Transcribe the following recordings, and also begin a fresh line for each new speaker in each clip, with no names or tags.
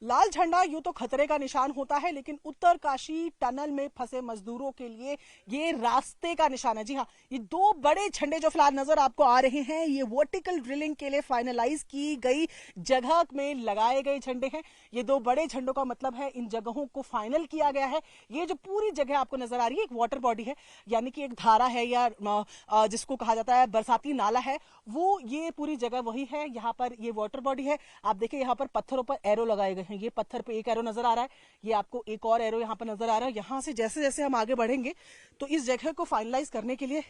लाल झंडा यूं तो खतरे का निशान होता है, लेकिन उत्तरकाशी टनल में फंसे मजदूरों के लिए ये रास्ते का निशान है। जी हाँ, ये दो बड़े झंडे जो फिलहाल नजर आपको आ रहे हैं, ये वर्टिकल ड्रिलिंग के लिए फाइनलाइज की गई जगह में लगाए गए झंडे हैं। ये दो बड़े झंडों का मतलब है इन जगहों को फाइनल किया गया है। ये जो पूरी जगह आपको नजर आ रही है, एक वाटर बॉडी है, यानी कि एक धारा है या जिसको कहा जाता है बरसाती नाला है, वो ये पूरी जगह वही है। यहाँ पर ये वाटर बॉडी है। आप देखिए यहाँ पर पत्थरों पर एरो लगाए गए हैं। ये पत्थर पे एक एरो नजर आ रहा है, ये आपको एक और एरो यहाँ पर नजर आ रहा है। यहाँ से जैसे जैसे हम आगे बढ़ेंगे तो इस जगह को फाइनलाइज करने के लिए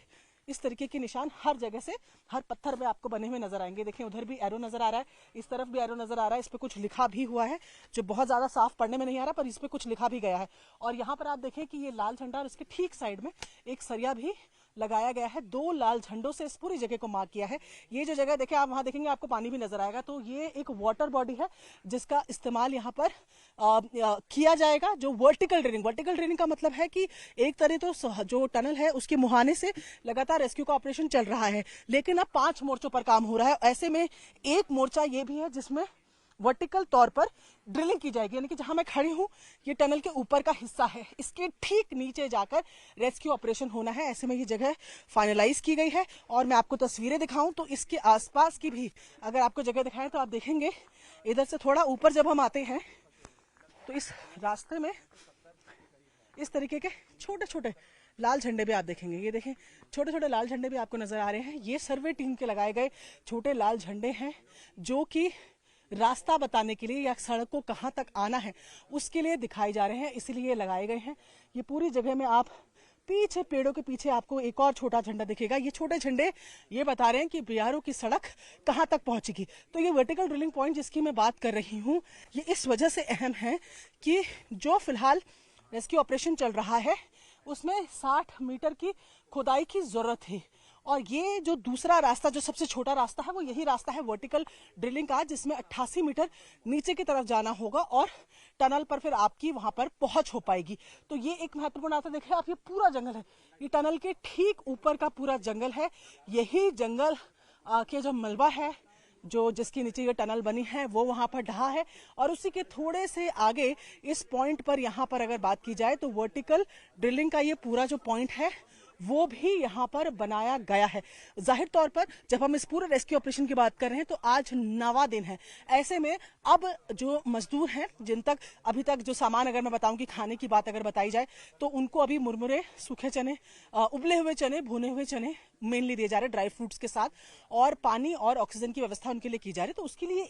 इस तरीके के निशान हर जगह से हर पत्थर में आपको बने हुए नजर आएंगे। देखिए उधर भी एरो नजर आ रहा है, इस तरफ भी एरो नजर आ रहा है। इस पे कुछ लिखा भी हुआ है जो बहुत ज्यादा साफ पढ़ने में नहीं आ रहा, पर इस पे कुछ लिखा भी गया है। और यहाँ पर आप देखें कि ये लाल झंडा और इसके ठीक साइड में एक सरिया भी लगाया गया है। दो लाल झंडों से इस पूरी जगह को मार्क किया है। ये जो जगह देखें आप, वहां देखेंगे आपको पानी भी नजर आएगा। तो ये एक वाटर बॉडी है जिसका इस्तेमाल यहाँ पर किया जाएगा। जो वर्टिकल ड्रेनिंग का मतलब है कि एक तरह तो जो टनल है उसके मुहाने से लगातार रेस्क्यू का ऑपरेशन चल रहा है, लेकिन अब 5 मोर्चों पर काम हो रहा है। ऐसे में एक मोर्चा ये भी है जिसमें वर्टिकल तौर पर ड्रिलिंग की जाएगी, यानी कि जहां मैं खड़ी हूं ये टनल के ऊपर का हिस्सा है, इसके ठीक नीचे जाकर रेस्क्यू ऑपरेशन होना है। ऐसे में ये जगह फाइनलाइज की गई है। और मैं आपको तस्वीरें दिखाऊं तो इसके आसपास की भी अगर आपको जगह दिखाएं तो आप देखेंगे इधर से थोड़ा ऊपर जब हम आते हैं तो इस रास्ते में इस तरीके के छोटे छोटे लाल झंडे भी आप देखेंगे। ये देखें छोटे छोटे लाल झंडे भी आपको नजर आ रहे हैं। ये सर्वे टीम के लगाए गए छोटे लाल झंडे हैं जो कि रास्ता बताने के लिए या सड़क को कहां तक आना है उसके लिए दिखाए जा रहे हैं, इसलिए लगाए गए हैं। ये पूरी जगह में आप पीछे पेड़ों के पीछे आपको एक और छोटा झंडा दिखेगा। ये छोटे झंडे ये बता रहे हैं कि बीआरओ की सड़क कहां तक पहुंचेगी। तो ये वर्टिकल ड्रिलिंग पॉइंट जिसकी मैं बात कर रही हूं, ये इस वजह से अहम है कि जो फिलहाल रेस्क्यू ऑपरेशन चल रहा है उसमें 60 मीटर की खुदाई की जरूरत है। और ये जो दूसरा रास्ता, जो सबसे छोटा रास्ता है, वो यही रास्ता है वर्टिकल ड्रिलिंग का, जिसमें 88 मीटर नीचे की तरफ जाना होगा और टनल पर फिर आपकी वहां पर पहुंच हो पाएगी। तो ये एक महत्वपूर्ण आता देखिए आप, ये पूरा जंगल है, ये टनल के ठीक ऊपर का पूरा जंगल है। यही जंगल के जो मलबा है जो जिसके नीचे ये टनल बनी है वो वहां पर ढहा है। और उसी के थोड़े से आगे इस पॉइंट पर यहाँ पर अगर बात की जाए तो वर्टिकल ड्रिलिंग का ये पूरा जो पॉइंट है वो भी यहाँ पर बनाया गया है। जाहिर तौर पर जब हम इस पूरे रेस्क्यू ऑपरेशन की बात कर रहे हैं तो आज 9वां दिन है। ऐसे में अब जो मजदूर हैं जिन तक अभी तक जो सामान, अगर मैं बताऊं कि खाने की बात अगर बताई जाए तो उनको अभी मुरमुरे, सूखे चने, उबले हुए चने, भुने हुए चने मेनली दिए जा रहे हैं ड्राई फ्रूट्स के साथ, और पानी और ऑक्सीजन की व्यवस्था उनके लिए की जा रही है। तो उसके लिए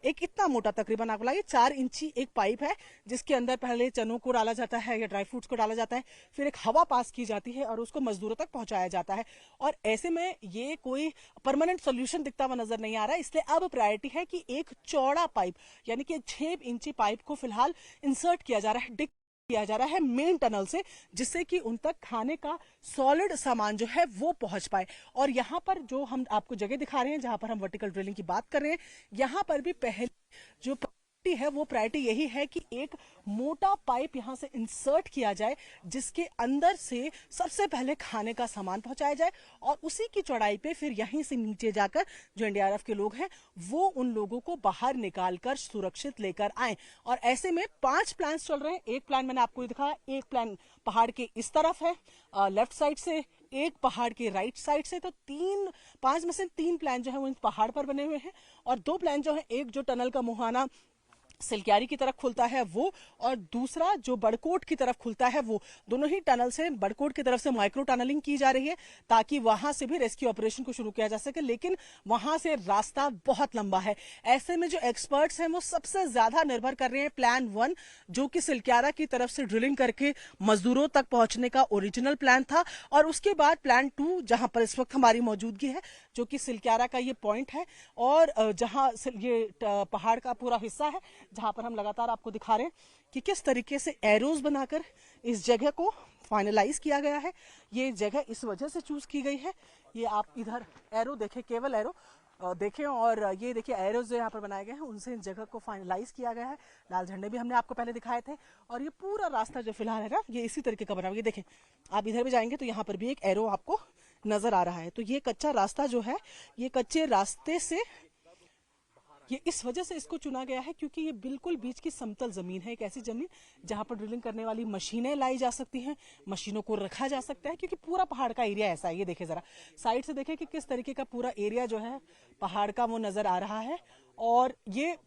एक इतना मोटा, तकरीबन आपको लगे 4 इंची एक पाइप है जिसके अंदर पहले चनों को डाला जाता है या ड्राई फ्रूट्स को डाला जाता है, फिर एक हवा पास की जाती है और उसको मजदूरों तक पहुंचाया जाता है। और ऐसे में ये कोई परमानेंट सोल्यूशन दिखता हुआ नजर नहीं आ रहा है, इसलिए अब प्रायोरिटी है कि एक चौड़ा पाइप यानी कि 6 इंची पाइप को फिलहाल इंसर्ट किया जा रहा है, डिक किया जा रहा है मेन टनल से, जिससे कि उन तक खाने का सॉलिड सामान जो है वो पहुंच पाए। और यहाँ पर जो हम आपको जगह दिखा रहे हैं जहां पर हम वर्टिकल ड्रिलिंग की बात कर रहे हैं, यहाँ पर भी पहले जो है वो प्रायोरिटी यही है कि एक मोटा पाइप यहां से इंसर्ट किया जाए जिसके अंदर से सबसे पहले खाने का सामान पहुंचाया जाए और उसी की चौड़ाई पे फिर यहीं से नीचे जाकर जो एनडीआरएफ के लोग हैं वो उन लोगों को बाहर निकालकर सुरक्षित लेकर आए। और ऐसे में 5 प्लान चल रहे हैं। एक प्लान मैंने आपको दिखाया, एक प्लान पहाड़ के इस तरफ है लेफ्ट साइड से, एक पहाड़ के राइट साइड से। तो 5 में से 3 प्लान जो है वो पहाड़ पर बने हुए हैं और 2 प्लान जो है, एक जो टनल का मुहाना सिलक्यारी की तरफ खुलता है वो, और दूसरा जो बड़कोट की तरफ खुलता है वो। दोनों ही टनल से, बड़कोट की तरफ से माइक्रो टनलिंग की जा रही है ताकि वहां से भी रेस्क्यू ऑपरेशन को शुरू किया जा सके, लेकिन वहां से रास्ता बहुत लंबा है। ऐसे में जो एक्सपर्ट्स हैं वो सबसे ज्यादा निर्भर कर रहे हैं प्लान 1 जो कि सिलक्यारा की तरफ से ड्रिलिंग करके मजदूरों तक पहुंचने का ओरिजिनल प्लान था, और उसके बाद प्लान 2 जहां पर इस वक्त हमारी मौजूदगी है जो कि सिलक्यारा का ये पॉइंट है और जहां ये पहाड़ का पूरा हिस्सा है जहां पर हम लगातार आपको दिखा रहे हैं कि किस तरीके से एरोज बनाकर इस जगह को फाइनलाइज किया गया है। ये जगह इस वजह से चूज की गई है, ये आप इधर एरो देखें, केवल एरो देखें, और ये देखिए एरोज जो यहाँ पर बनाए गए हैं उनसे इन जगह को फाइनलाइज किया गया है। लाल झंडे भी हमने आपको पहले दिखाए थे और ये पूरा रास्ता जो फिलहाल है ना ये इसी तरीके का बना हुआ है। ये देखें आप इधर भी जाएंगे तो यहाँ पर भी एक एरो आपको नजर आ रहा है। तो ये कच्चा रास्ता जो है, ये कच्चे रास्ते से ये इस वजह से इसको चुना गया है क्योंकि ये बिल्कुल बीच की समतल जमीन है, एक ऐसी जमीन जहां पर ड्रिलिंग करने वाली मशीनें लाई जा सकती हैं, मशीनों को रखा जा सकता है, क्योंकि पूरा पहाड़ का एरिया ऐसा है। ये देखे जरा साइड से देखे कि किस तरीके का पूरा एरिया जो है पहाड़ का वो नजर आ रहा है। और ये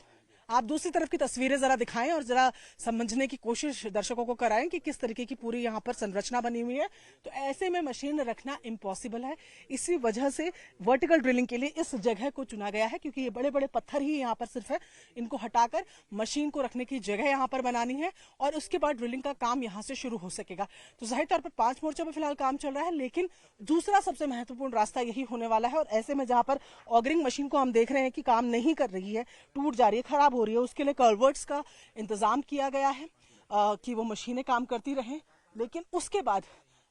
आप दूसरी तरफ की तस्वीरें जरा दिखाएं और जरा समझने की कोशिश दर्शकों को कराएं कि किस तरीके की पूरी यहाँ पर संरचना बनी हुई है। तो ऐसे में मशीन रखना इम्पॉसिबल है, इसी वजह से वर्टिकल ड्रिलिंग के लिए इस जगह को चुना गया है, क्योंकि ये बड़े बड़े पत्थर ही यहाँ पर सिर्फ है, इनको हटाकर मशीन को रखने की जगह यहाँ पर बनानी है और उसके बाद ड्रिलिंग का काम यहाँ से शुरू हो सकेगा। तो जाहिर तौर पर 5 मोर्चों पर फिलहाल काम चल रहा है, लेकिन दूसरा सबसे महत्वपूर्ण रास्ता यही होने वाला है। और ऐसे में जहां पर ऑगरिंग मशीन को हम देख रहे हैं कि काम नहीं कर रही है, टूट जा रही है, खराब हो रही है, उसके लिए कल्वर्ट्स का इंतजाम किया गया है कि वो मशीनें काम करती रहें। लेकिन उसके बाद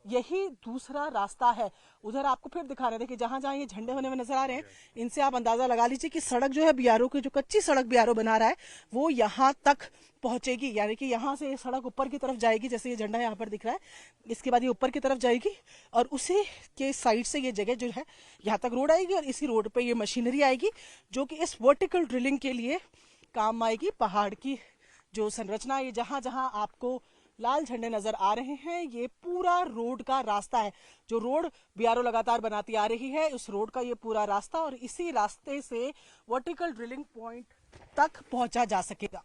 यही दूसरा रास्ता है, उधर आपको फिर दिखा रहे थे कि जहां जहां ये झंडे बने हुए नजर आ रहे हैं, इनसे आप अंदाजा लगा लीजिए कि सड़क जो है बीआरओ की, जो कच्ची सड़क बीआरओ बना रहा है, वो यहाँ तक पहुंचेगी। यानी कि यहाँ से ये सड़क ऊपर की तरफ जाएगी, जैसे ये झंडा यहाँ पर दिख रहा है, इसके बाद ये ऊपर की तरफ जाएगी और उसी के साइड से ये जगह जो है यहाँ तक रोड आएगी और इसी रोड पे ये मशीनरी आएगी जो कि इस वर्टिकल ड्रिलिंग के लिए काम आएगी। पहाड़ की जो संरचना है, जहां जहां आपको लाल झंडे नजर आ रहे हैं, ये पूरा रोड का रास्ता है, जो रोड बीआरओ लगातार बनाती आ रही है, उस रोड का ये पूरा रास्ता, और इसी रास्ते से वर्टिकल ड्रिलिंग पॉइंट तक पहुंचा जा सकेगा।